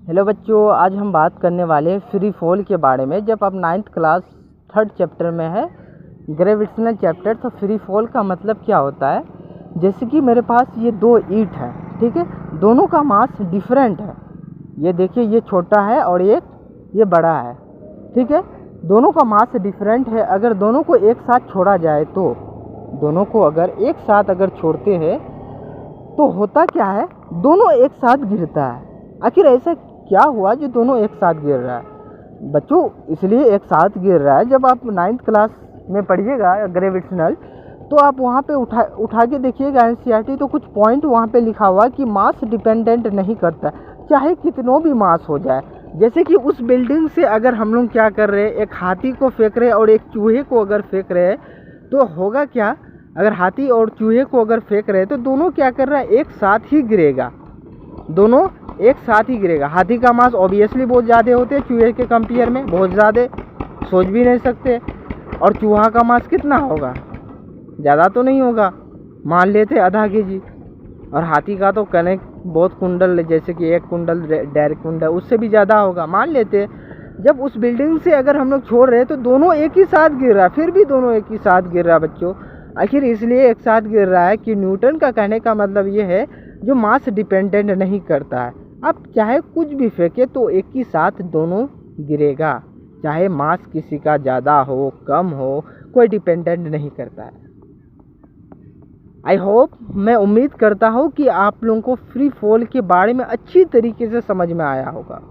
Hello बच्चों, आज हम बात करने वाले हैं फ्री फॉल के बारे में। जब आप 9th क्लास 3rd चैप्टर में है ग्रेविटेशनल चैप्टर, तो फ्री फॉल का मतलब क्या होता है। जैसे कि मेरे पास ये दो ईंट है, ठीक है, दोनों का मास डिफरेंट है। ये देखिए, ये छोटा है और ये बड़ा है, ठीक है। दोनों का मास डिफरेंट है। अगर दोनों को एक साथ छोड़ा जाए तो दोनों को अगर एक साथ अगर छोड़ते हैं तो होता क्या है, दोनों एक साथ गिरता है। आखिर ऐसा क्या हुआ जो दोनों एक साथ गिर रहा है बच्चों? इसलिए एक साथ गिर रहा है, जब आप 9th क्लास में पढ़िएगा ग्रेविटेशनल, तो आप वहाँ पे उठा के देखिएगा एनसीईआरटी, तो कुछ पॉइंट वहाँ पे लिखा हुआ कि मास डिपेंडेंट नहीं करता, चाहे कितनों भी मास हो जाए। जैसे कि उस बिल्डिंग से अगर हम लोग क्या कर रहे हैं, एक हाथी को फेंक रहे हैं और एक चूहे को अगर फेंक रहे हैं, तो होगा क्या, अगर हाथी और चूहे को अगर फेंक रहे हैं तो दोनों क्या कर रहा है, एक साथ ही गिरेगा, दोनों एक साथ ही गिरेगा। हाथी का मास ऑब्वियसली बहुत ज़्यादा होते हैं चूहे के कंपेयर में, बहुत ज़्यादा, सोच भी नहीं सकते। और चूहा का मास कितना होगा, ज़्यादा तो नहीं होगा, मान लेते आधा केजी। और हाथी का तो कनेक्ट बहुत कुंडल, जैसे कि 1 कुंडल, 1.5 कुंडल, उससे भी ज़्यादा होगा, मान लेते। जब उस बिल्डिंग से अगर हम लोग छोड़ रहे हैं तो दोनों एक ही साथ गिर रहा है, फिर भी दोनों एक ही साथ गिर रहा है बच्चों। आखिर इसलिए एक साथ गिर रहा है कि न्यूटन का कहने का मतलब ये है, जो मास डिपेंडेंट नहीं करता है। आप चाहे कुछ भी फेंके तो एक ही साथ दोनों गिरेगा, चाहे मास किसी का ज़्यादा हो कम हो, कोई डिपेंडेंट नहीं करता है। आई होप, मैं उम्मीद करता हूँ कि आप लोगों को फ्री फॉल के बारे में अच्छी तरीके से समझ में आया होगा।